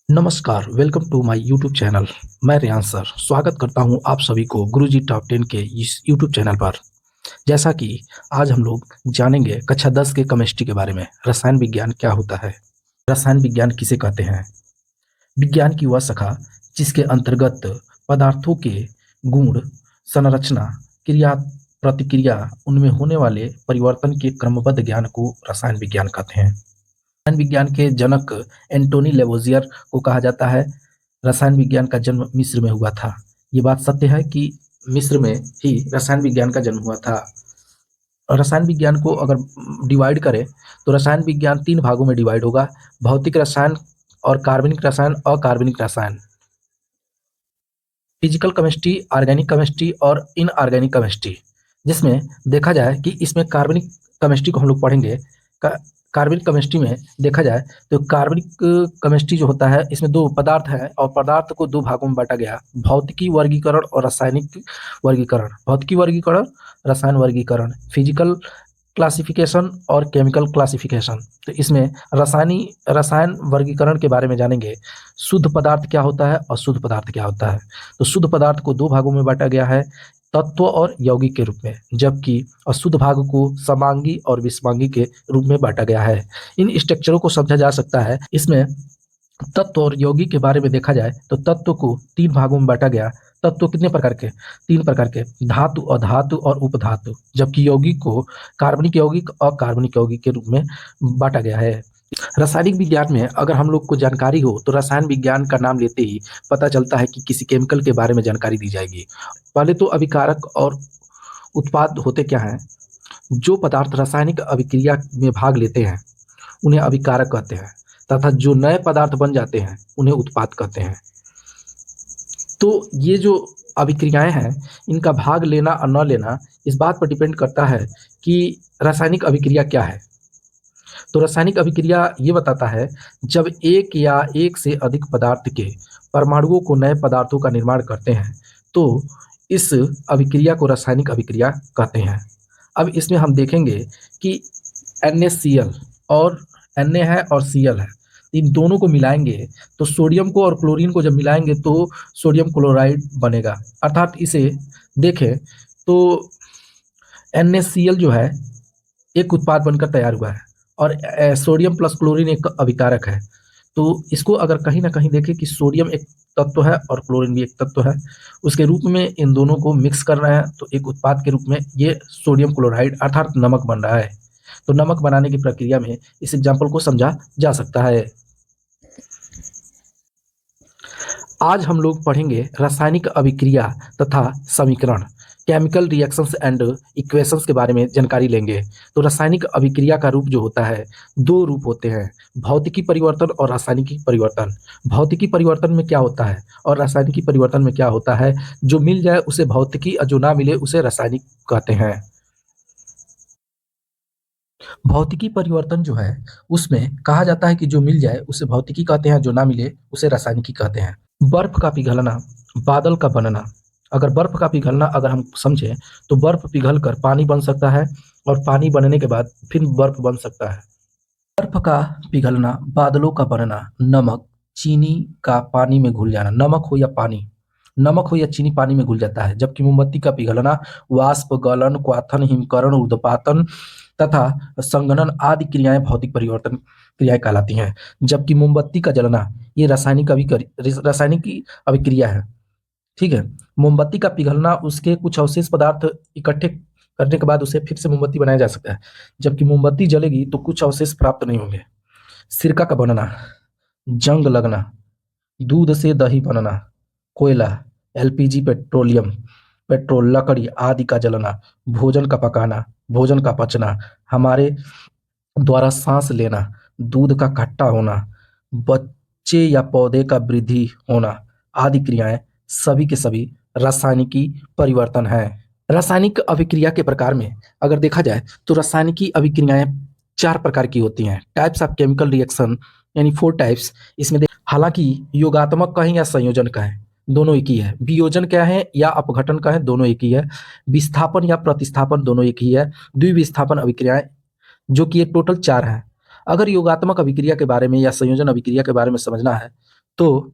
नमस्कार, welcome to my YouTube channel. मैं Rayan sir स्वागत करता हूं आप सभी को गुरुजी टॉप 10 के इस यूट्यूब चैनल पर। जैसा कि आज हम लोग जानेंगे कक्षा 10 के केमिस्ट्री के बारे में। रसायन विज्ञान क्या होता है? रसायन विज्ञान किसे कहते हैं? विज्ञान की वह शाखा जिसके अंतर्गत पदार्थों के गुण, संरचना, क्रिया, प्रतिक्रिया, उनमें होने वाले परिवर्तन के क्रमबद्ध ज्ञान को रसायन विज्ञान कहते हैं। रसायन विज्ञान के जनक एंटोनी लेवोजियर को कहा जाता है। रसायन विज्ञान का जन्म मिस्र में हुआ था। ये बात सत्य है कि मिस्र में ही रसायन विज्ञान का जन्म हुआ था। रसायन विज्ञान को अगर डिवाइड करें तो रसायन विज्ञान 3 भागों में डिवाइड होगा: भौतिक रसायन और कार्बनिक रसायन, अकार्बनिक रसायन। फिजिकल केमिस्ट्री, ऑर्गेनिक केमिस्ट्री और इनऑर्गेनिक केमिस्ट्री। जिसमें देखा जाए कि इसमें कार्बनिक केमिस्ट्री को हम लोग पढ़ेंगे। कार्बनिक केमिस्ट्री में देखा जाए तो कार्बनिक केमिस्ट्री जो होता है, इसमें 2 पदार्थ हैं और पदार्थ को 2 भागों में बांटा गया: भौतिकी वर्गीकरण और रासायनिक वर्गीकरण। भौतिकी वर्गीकरण, रसायन वर्गीकरण, फिजिकल क्लासिफिकेशन और केमिकल क्लासिफिकेशन। तो इसमें रसायन वर्गीकरण के बारे में जानेंगे। शुद्ध पदार्थ क्या होता है, अशुद्ध पदार्थ क्या होता है। तो शुद्ध पदार्थ को 2 भागों में बांटा गया है: तत्व और यौगिक के रूप में, जबकि अशुद्ध भाग को समांगी और विषमांगी के रूप में बांटा गया है। इन स्ट्रक्चरों को समझा जा सकता है। इसमें तत्व और यौगिक के बारे में देखा जाए तो तत्व को 3 भागों में बांटा गया। तत्व कितने प्रकार के? 3 प्रकार के: धातु, अधातु और उपधातु। जबकि यौगिक को कार्बनिक यौगिक, अकार्बनिक यौगिक के रूप में बांटा गया है। रासायनिक विज्ञान में अगर हम लोग को जानकारी हो तो रसायन विज्ञान का नाम लेते ही पता चलता है कि किसी केमिकल के बारे में जानकारी दी जाएगी। पहले तो अभिकारक और उत्पाद होते क्या हैं? जो पदार्थ रासायनिक अभिक्रिया में भाग लेते हैं उन्हें अभिकारक कहते हैं, तथा जो नए पदार्थ बन जाते हैं उन्हें उत्पाद कहते हैं। तो ये जो अभिक्रियाएं हैं, इनका भाग लेना और न लेना इस बात पर डिपेंड करता है कि रासायनिक अभिक्रिया क्या है। तो रासायनिक अभिक्रिया ये बताता है जब एक या एक से अधिक पदार्थ के परमाणुओं को नए पदार्थों का निर्माण करते हैं तो इस अभिक्रिया को रासायनिक अभिक्रिया कहते हैं। अब इसमें हम देखेंगे कि NaCl और Na है और Cl है, इन दोनों को मिलाएंगे तो सोडियम को और क्लोरीन को जब मिलाएंगे तो सोडियम क्लोराइड बनेगा। अर्थात इसे देखें तो NaCl जो है एक उत्पाद बनकर तैयार हुआ है और सोडियम प्लस क्लोरीन एक अभिकारक है। तो इसको अगर कहीं ना कहीं देखें कि सोडियम एक तत्व है और क्लोरीन भी एक तत्व है, उसके रूप में इन दोनों को मिक्स कर रहे हैं तो एक उत्पाद के रूप में ये सोडियम क्लोराइड अर्थात नमक बन रहा है। तो नमक बनाने की प्रक्रिया में इस एग्जाम्पल को समझा जा सकता है। आज हम लोग पढ़ेंगे रासायनिक अभिक्रिया तथा समीकरण, केमिकल रिएक्शंस एंड इक्वेशंस के बारे में जानकारी लेंगे। तो रासायनिक अभिक्रिया का रूप जो होता है, 2 रूप होते हैं: भौतिकी परिवर्तन और रासायनिकी परिवर्तन। भौतिकी परिवर्तन में क्या होता है और रासायनिकी परिवर्तन में क्या होता है? जो मिल जाए उसे भौतिकी और जो ना मिले उसे रासायनिक कहते हैं। भौतिकी परिवर्तन जो है उसमें कहा जाता है कि जो मिल जाए उसे भौतिकी कहते हैं, जो ना मिले उसे रासायनिकी कहते हैं। बर्फ का पिघलना, बादल का बनना। अगर बर्फ का पिघलना अगर हम समझें तो बर्फ पिघल कर पानी बन सकता है और पानी बनने के बाद फिर बर्फ बन सकता है। बर्फ का पिघलना, बादलों का बनना, नमक, चीनी का पानी में घुल जाना। नमक हो या चीनी पानी में घुल जाता है। जबकि मोमबत्ती का पिघलना, वाष्प गलन, क्वाथन, हिमकरण, ऊर्ध्वपातन तथा संघनन आदि क्रियाएं भौतिक परिवर्तन क्रियाएं कहलाती हैं। जबकि मोमबत्ती का जलना ये रासायनिक अभिक्रिया है। ठीक है। मोमबत्ती का पिघलना, उसके कुछ अवशेष पदार्थ इकट्ठे करने के बाद उसे फिर से मोमबत्ती बनाया जा सकता है। जबकि मोमबत्ती जलेगी तो कुछ अवशेष प्राप्त नहीं होंगे। सिरका का बनना, जंग लगना, दूध से दही बनना, कोयला, LPG, पेट्रोल, लकड़ी आदि का जलना, भोजन का पकाना, भोजन का पचना, हमारे द्वारा सांस लेना, दूध का खट्टा होना, बच्चे या पौधे का वृद्धि होना आदि क्रियाएं सभी के सभी रासायनिकी परिवर्तन है। रासायनिक अभिक्रिया के प्रकार में अगर देखा जाए तो रासायनिकी अभिक्रियाएं 4 प्रकार की होती हैं। टाइप्स ऑफ केमिकल रिएक्शन, यानी 4 टाइप्स। इसमें हालांकि योगात्मक कहें या संयोजन कहें दोनों एक ही है। वियोजन क्या है या अपघटन कहें दोनों एक ही है। विस्थापन या प्रतिस्थापन दोनों एक ही है। द्विविस्थापन अभिक्रियाएं जो कि ये टोटल 4 हैं। अगर योगात्मक अभिक्रिया के बारे में या संयोजन अभिक्रिया के बारे में समझना है तो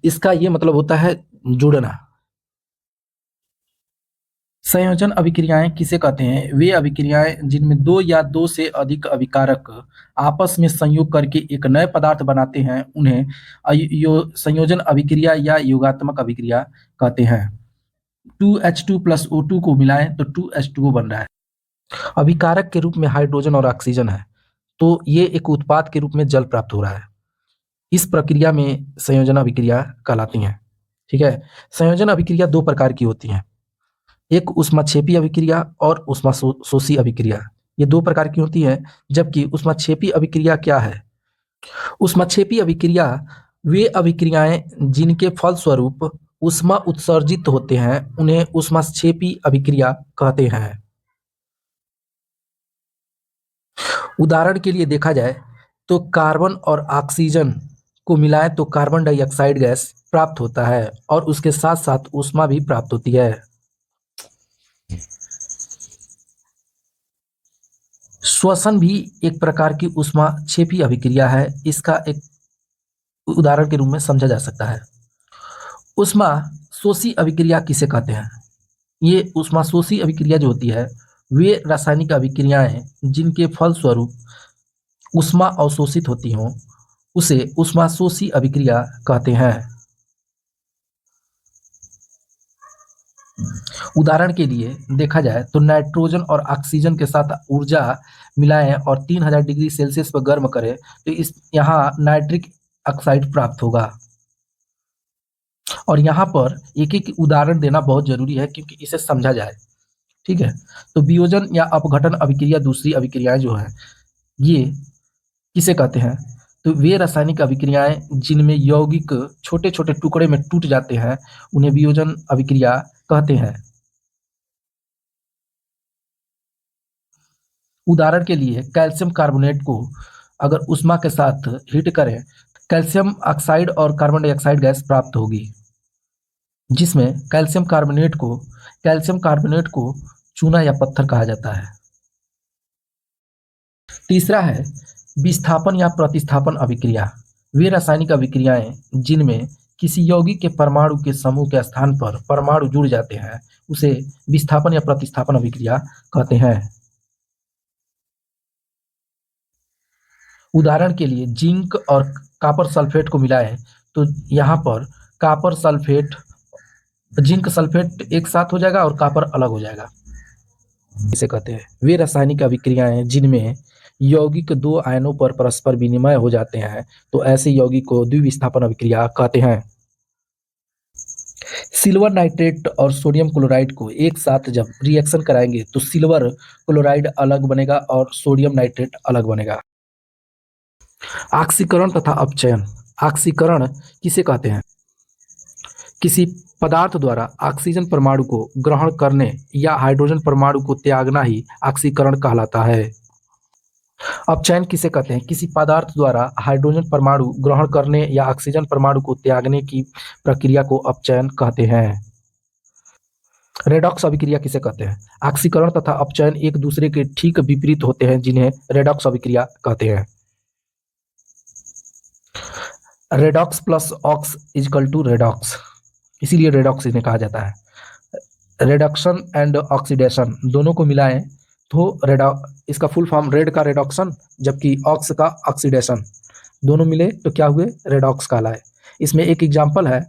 इसका ये मतलब होता है जुड़ना। संयोजन अभिक्रियाएं किसे कहते हैं? वे अभिक्रियाएं जिनमें दो या दो से अधिक अभिकारक आपस में संयोग करके एक नए पदार्थ बनाते हैं उन्हें संयोजन अभिक्रिया या योगात्मक अभिक्रिया कहते हैं। 2H2 प्लस O2 को मिलाएं तो 2H2O बन रहा है। अभिकारक के रूप में हाइड्रोजन और ऑक्सीजन है, तो ये एक उत्पाद के रूप में जल प्राप्त हो रहा है। इस प्रक्रिया में संयोजन अभिक्रिया कहलाती हैं। ठीक है। संयोजन अभिक्रिया दो प्रकार की होती हैं, एक ऊष्माक्षेपी अभिक्रिया और ऊष्माशोषी अभिक्रिया। ये दो प्रकार की होती है। जबकि ऊष्माक्षेपी अभिक्रिया क्या है? ऊष्माक्षेपी अभिक्रिया वे अभिक्रियाएं जिनके फलस्वरूप ऊष्मा उत्सर्जित होते हैं उन्हें ऊष्माक्षेपी अभिक्रिया कहते हैं। उदाहरण के लिए देखा जाए तो कार्बन और ऑक्सीजन को मिलाएं तो कार्बन डाइऑक्साइड गैस प्राप्त होता है और उसके साथ साथ ऊष्मा भी प्राप्त होती है। श्वसन भी एक प्रकार की ऊष्माक्षेपी अभिक्रिया है। इसका एक उदाहरण के रूप में समझा जा सकता है। ऊष्माशोषी अभिक्रिया किसे कहते हैं? ये ऊष्माशोषी अभिक्रिया जो होती है वे रासायनिक अभिक्रियाएं जिनके फलस्वरूप ऊष्मा अवशोषित होती हों उसे ऊष्माशोषी अभिक्रिया कहते हैं। उदाहरण के लिए देखा जाए तो नाइट्रोजन और ऑक्सीजन के साथ ऊर्जा मिलाएं और 3000 डिग्री सेल्सियस पर गर्म करें तो इस यहाँ नाइट्रिक ऑक्साइड प्राप्त होगा। और यहाँ पर एक एक उदाहरण देना बहुत जरूरी है क्योंकि इसे समझा जाए। ठीक है। तो वियोजन या अपघटन अभिक्रिया दूसरी अभिक्रियाएं जो है ये किसे कहते हैं? तो वे रासायनिक अभिक्रियाएं जिनमें यौगिक छोटे छोटे टुकड़े में टूट जाते हैं उन्हें वियोजन अभिक्रिया कहते हैं। उदाहरण के लिए कैल्शियम कार्बोनेट को अगर ऊष्मा के साथ हीट करें कैल्शियम ऑक्साइड और कार्बन डाइऑक्साइड गैस प्राप्त होगी, जिसमें कैल्शियम कार्बोनेट को चूना या पत्थर कहा जाता है। तीसरा है विस्थापन या प्रतिस्थापन अभिक्रिया। वे रासायनिक अभिक्रियाएं जिनमें किसी यौगिक के परमाणु के समूह के स्थान पर परमाणु जुड़ जाते हैं उसे विस्थापन या प्रतिस्थापन अभिक्रिया कहते हैं। उदाहरण के लिए जिंक और कॉपर सल्फेट को मिलाएं तो यहाँ पर कॉपर सल्फेट जिंक सल्फेट एक साथ हो जाएगा और कॉपर अलग हो जाएगा। इसे कहते हैं वे रासायनिक अभिक्रियाएं जिनमें यौगिक दो आयनों पर परस्पर विनिमय हो जाते हैं तो ऐसे यौगिक को द्विविस्थापन अभिक्रिया कहते हैं। सिल्वर नाइट्रेट और सोडियम क्लोराइड को एक साथ जब रिएक्शन कराएंगे तो सिल्वर क्लोराइड अलग बनेगा और सोडियम नाइट्रेट अलग बनेगा। ऑक्सीकरण तथा अपचयन। ऑक्सीकरण किसे कहते हैं? किसी पदार्थ द्वारा ऑक्सीजन परमाणु को ग्रहण करने या हाइड्रोजन परमाणु को त्यागना ही ऑक्सीकरण कहलाता है। अपचयन किसे कहते हैं? किसी पदार्थ द्वारा हाइड्रोजन परमाणु ग्रहण करने या ऑक्सीजन परमाणु को त्यागने की प्रक्रिया को अपचयन कहते हैं। रेडॉक्स अभिक्रिया किसे कहते हैं? ऑक्सीकरण तथा अपचयन एक दूसरे के ठीक विपरीत होते हैं जिन्हें रेडॉक्स अभिक्रिया कहते हैं। Redox plus ox equal to redox, इसीलिए रेडॉक्स इन्हें कहा जाता है। रेडक्शन एंड ऑक्सीडेशन दोनों को मिलाएं तो इसका फुल फॉर्म रेड का रेडक्शन जबकि ऑक्स का ऑक्सीडेशन, दोनों मिले तो क्या हुए? रेडॉक्स कहलाए। इसमें एक एग्जांपल है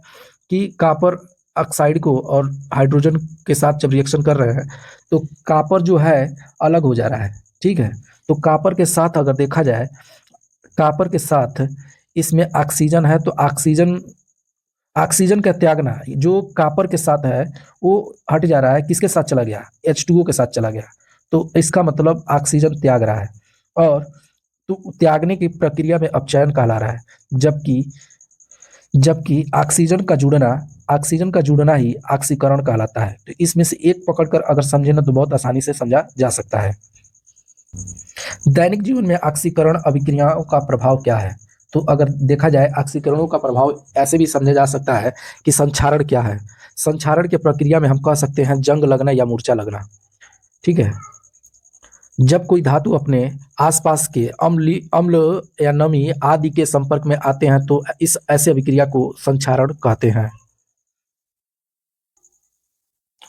कि कॉपर ऑक्साइड को और हाइड्रोजन के साथ जब रिएक्शन कर रहे हैं तो कॉपर जो है अलग हो जा रहा है। ठीक है। तो कॉपर के साथ अगर देखा जाए, कॉपर के साथ इसमें ऑक्सीजन है तो ऑक्सीजन का त्यागना जो कॉपर के साथ है वो हट जा रहा है, किसके साथ चला गया? H2O के साथ चला गया। तो इसका मतलब ऑक्सीजन त्याग रहा है और तो त्यागने की प्रक्रिया में अपचयन कहला रहा है। जबकि ऑक्सीजन का जुड़ना ही ऑक्सीकरण कहलाता है। तो इसमें से एक पकड़कर अगर समझे ना तो बहुत आसानी से समझा जा सकता है। दैनिक जीवन में ऑक्सीकरण अभिक्रियाओं का प्रभाव क्या है? तो अगर देखा जाए ऑक्सीकरणों का प्रभाव ऐसे भी समझा जा सकता है कि संक्षारण क्या है। संक्षारण की प्रक्रिया में हम कह सकते हैं जंग लगना या मूर्छा लगना। ठीक है। जब कोई धातु अपने आसपास के अम्ल या नमी आदि के संपर्क में आते हैं तो इस ऐसे अभिक्रिया को संक्षारण कहते हैं।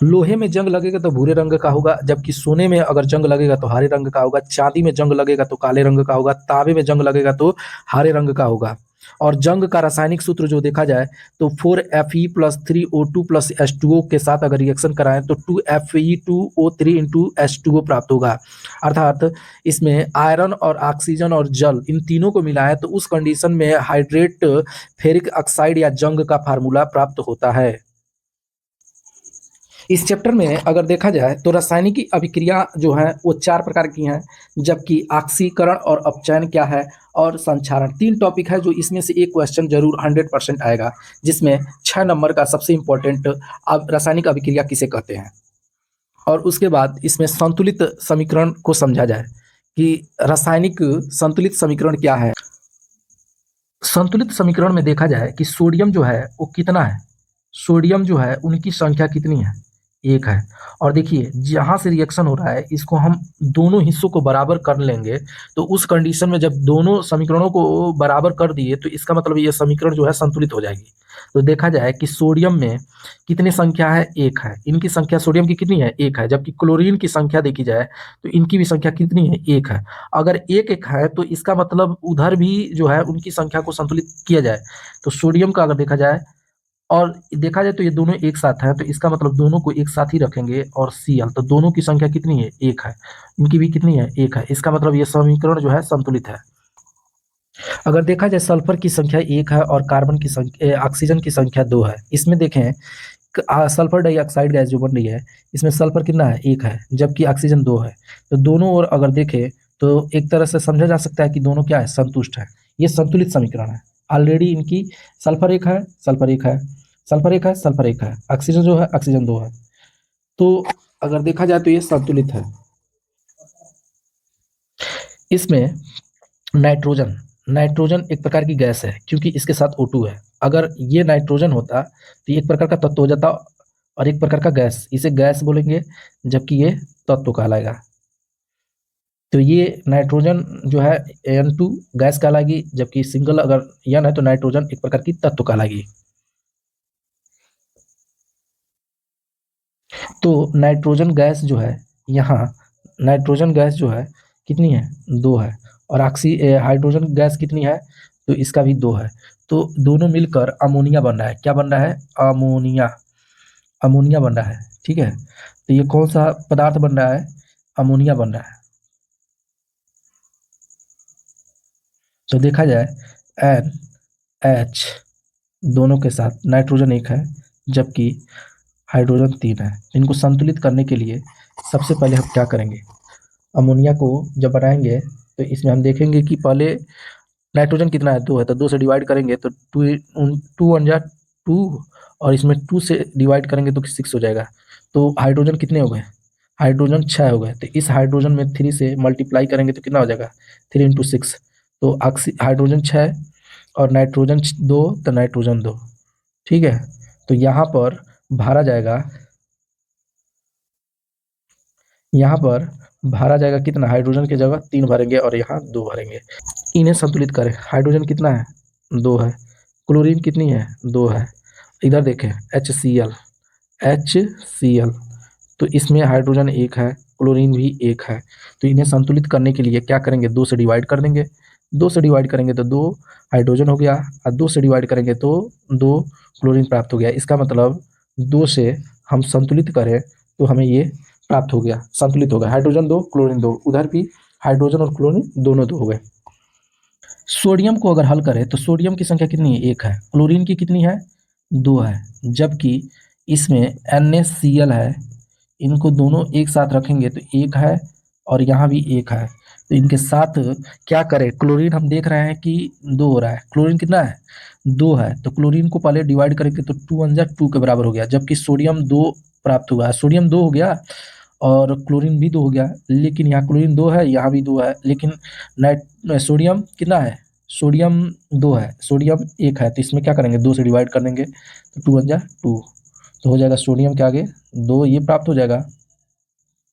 लोहे में जंग लगेगा तो भूरे रंग का होगा, जबकि सोने में अगर जंग लगेगा तो हरे रंग का होगा, चांदी में जंग लगेगा तो काले रंग का होगा, तांबे में जंग लगेगा तो हरे रंग का होगा। और जंग का रासायनिक सूत्र जो देखा जाए तो 4Fe+3O2 प्लस H2O के साथ अगर रिएक्शन कराएं तो 2Fe2O3 इंटू H2O प्राप्त होगा। अर्थात इसमें आयरन और ऑक्सीजन और जल इन तीनों को मिलाएं तो उस कंडीशन में हाइड्रेट फेरिक ऑक्साइड या जंग का फार्मूला प्राप्त होता है। इस चैप्टर में अगर देखा जाए तो रासायनिक अभिक्रिया जो है वो 4 प्रकार की हैं, जबकि ऑक्सीकरण और अपचयन क्या है और संक्षारण 3 टॉपिक है जो इसमें से एक क्वेश्चन जरूर 100% आएगा, जिसमें 6 नंबर का सबसे इंपॉर्टेंट रासायनिक अभिक्रिया किसे कहते हैं। और उसके बाद इसमें संतुलित समीकरण को समझा जाए कि रासायनिक संतुलित समीकरण क्या है। संतुलित समीकरण में देखा जाए कि सोडियम जो है वो कितना है, सोडियम जो है उनकी संख्या कितनी है, एक है। और देखिए जहाँ से रिएक्शन हो रहा है इसको हम दोनों हिस्सों को बराबर कर लेंगे, तो उस कंडीशन में जब दोनों समीकरणों को बराबर कर दिए तो इसका मतलब ये समीकरण जो है संतुलित हो जाएगी। तो देखा जाए कि सोडियम में कितनी संख्या है, एक है, इनकी संख्या सोडियम की कितनी है, एक है, जबकि क्लोरीन की संख्या देखी जाए तो इनकी भी संख्या कितनी है, एक है। अगर एक एक है तो इसका मतलब उधर भी जो है उनकी संख्या को संतुलित किया जाए तो सोडियम का अगर देखा जाए और देखा जाए तो ये दोनों एक साथ हैं तो इसका मतलब दोनों को एक साथ ही रखेंगे, और Cl तो दोनों की संख्या कितनी है, एक है, इनकी भी कितनी है, एक है। इसका मतलब ये समीकरण जो है संतुलित है। अगर देखा जाए सल्फर की संख्या एक है और कार्बन की संख्या ऑक्सीजन की संख्या दो है। इसमें देखें सल्फर डाइऑक्साइड गैस जो बन रही है इसमें सल्फर कितना है, एक है, जबकि ऑक्सीजन दो है। तो दोनों ओर अगर देखें तो एक तरह से समझा जा सकता है कि दोनों क्या है, संतुष्ट है। ये संतुलित समीकरण है। ऑलरेडी इनकी सल्फर एक है, सल्फर एक है, सल्फर एक है, सल्फर एक है, ऑक्सीजन जो है ऑक्सीजन दो है। तो अगर देखा जाए तो ये संतुलित है। इसमें नाइट्रोजन नाइट्रोजन एक प्रकार की गैस है क्योंकि इसके साथ O2 है। अगर ये नाइट्रोजन होता तो ये एक प्रकार का तत्व हो जाता और एक प्रकार का गैस, इसे गैस बोलेंगे, जबकि ये तत्व कहलाएगा। तो ये नाइट्रोजन जो है N2 गैस कहलाएगी, जबकि सिंगल अगर N है तो नाइट्रोजन एक प्रकार की तत्व कहलाएगी। तो नाइट्रोजन गैस जो है यहाँ नाइट्रोजन गैस जो है कितनी है, दो है, और हाइड्रोजन गैस कितनी है, तो इसका भी दो है। तो दोनों मिलकर अमोनिया बन रहा है। क्या बन रहा है, अमोनिया, अमोनिया बन रहा है। ठीक है, तो ये कौन सा पदार्थ बन रहा है, अमोनिया बन रहा है। तो देखा जाए NH दोनों के साथ नाइट्रोजन एक है जबकि हाइड्रोजन तीन है। इनको संतुलित करने के लिए सबसे पहले हम क्या करेंगे, अमोनिया को जब बनाएंगे तो इसमें हम देखेंगे कि पहले नाइट्रोजन कितना है, दो है, तो दो से डिवाइड करेंगे तो टू वन जा टू, और इसमें टू से डिवाइड करेंगे तो सिक्स हो जाएगा। तो हाइड्रोजन कितने हो गए, हाइड्रोजन छः हो गए। तो इस हाइड्रोजन में थ्री से मल्टीप्लाई करेंगे तो कितना हो जाएगा, 3 × 6। तो हाइड्रोजन छः और नाइट्रोजन दो, तो नाइट्रोजन दो। ठीक है, तो यहाँ पर भरा जाएगा, यहाँ पर भरा जाएगा कितना, हाइड्रोजन की जगह 3 भरेंगे और यहाँ 2 भरेंगे। इन्हें संतुलित करें, हाइड्रोजन कितना है, 2 है, क्लोरीन कितनी है, 2 है। इधर देखें HCl, HCl, तो इसमें हाइड्रोजन एक है, क्लोरीन भी एक है। तो इन्हें संतुलित करने के लिए क्या करेंगे, 2 से डिवाइड कर देंगे। 2 से डिवाइड करेंगे तो 2 हाइड्रोजन हो गया, और 2 से डिवाइड करेंगे तो 2 क्लोरीन प्राप्त हो गया। इसका मतलब 2 से हम संतुलित करें तो हमें ये प्राप्त हो गया, संतुलित हो गया। हाइड्रोजन 2 क्लोरीन 2, उधर भी हाइड्रोजन और क्लोरीन दोनों 2 हो गए। सोडियम को अगर हल करें तो सोडियम की संख्या कितनी है, एक है, क्लोरीन की कितनी है, 2 है, जबकि इसमें NaCl है। इनको दोनों एक साथ रखेंगे तो एक है और यहाँ भी एक है। तो इनके साथ क्या करें, क्लोरीन हम देख रहे हैं कि 2 हो रहा है, क्लोरीन कितना है, 2 है, तो क्लोरीन को पहले डिवाइड करेंगे तो 2 × 2 के बराबर हो गया, जबकि सोडियम 2 प्राप्त हुआ है। सोडियम 2 हो गया और क्लोरीन भी 2 हो गया, लेकिन यहाँ क्लोरीन 2 है, यहाँ भी 2 है, लेकिन नाइट सोडियम कितना है, सोडियम 2 है, सोडियम एक है। तो इसमें क्या करेंगे, 2 से डिवाइड कर देंगे तो 2 × 2, तो हो जाएगा सोडियम के आगे 2, ये प्राप्त हो जाएगा।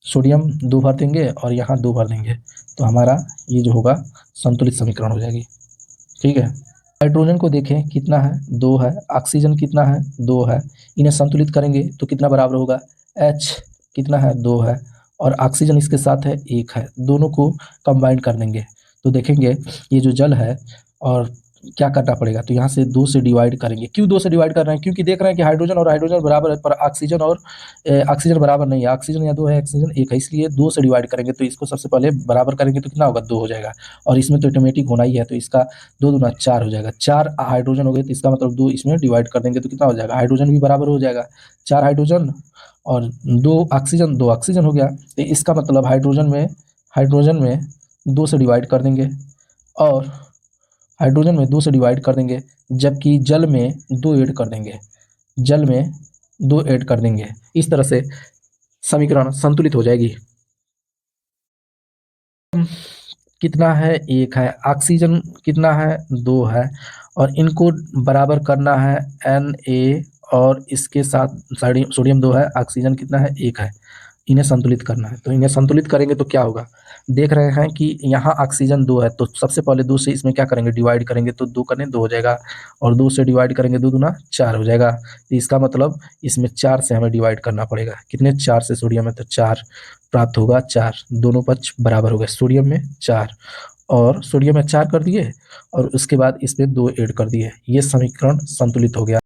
सोडियम 2 भर देंगे और यहाँ 2 भर देंगे, तो हमारा ये जो होगा संतुलित समीकरण हो जाएगी। ठीक है, हाइड्रोजन को देखें कितना है, 2 है, ऑक्सीजन कितना है, 2 है, इन्हें संतुलित करेंगे तो कितना बराबर होगा, H कितना है, 2 है, और ऑक्सीजन इसके साथ है, 1 है, दोनों को कंबाइन कर देंगे तो देखेंगे ये जो जल है, और क्या करना पड़ेगा, तो यहाँ से 2 से डिवाइड करेंगे। क्यों 2 से डिवाइड कर रहे हैं, क्योंकि देख रहे हैं कि हाइड्रोजन और हाइड्रोजन बराबर है, पर ऑक्सीजन और ऑक्सीजन बराबर नहीं है, ऑक्सीजन यहाँ 2 है, ऑक्सीजन 1 है, इसलिए 2 से डिवाइड करेंगे, तो इसको सबसे पहले बराबर करेंगे तो कितना होगा, 2 हो जाएगा, और इसमें तो ऑटोमेटिक होना ही है, तो इसका 2 दूना 4 हो जाएगा, 4 हाइड्रोजन हो गए, तो इसका मतलब 2 इसमें डिवाइड कर देंगे तो कितना हो जाएगा, हाइड्रोजन भी बराबर हो जाएगा, 4 हाइड्रोजन और 2 ऑक्सीजन, 2 ऑक्सीजन हो गया, तो इसका मतलब हाइड्रोजन में 2 से डिवाइड कर देंगे, और हाइड्रोजन में 2 से डिवाइड कर देंगे, जबकि जल में 2 ऐड कर देंगे, जल में 2 ऐड कर देंगे, इस तरह से समीकरण संतुलित हो जाएगी। कितना है, 1 है, ऑक्सीजन कितना है, 2 है, और इनको बराबर करना है Na, और इसके साथ सोडियम 2 है, ऑक्सीजन कितना है, 1 है, इन्हें संतुलित करना है, तो इन्हें संतुलित करेंगे तो क्या होगा, देख रहे हैं कि यहाँ ऑक्सीजन 2 है, तो सबसे पहले 2 से इसमें क्या करेंगे, डिवाइड करेंगे, तो 2 करने 2 हो जाएगा, और 2 से डिवाइड करेंगे 2 दूना 4 हो जाएगा, तो इसका मतलब इसमें 4 से हमें डिवाइड करना पड़ेगा, कितने, 4 से सोडियम है तो 4 प्राप्त होगा, 4, दोनों पक्ष बराबर हो गए, सोडियम में 4 और सोडियम में 4 कर दिए, और उसके बाद इसमें 2 ऐड कर दिए, ये समीकरण संतुलित हो गया।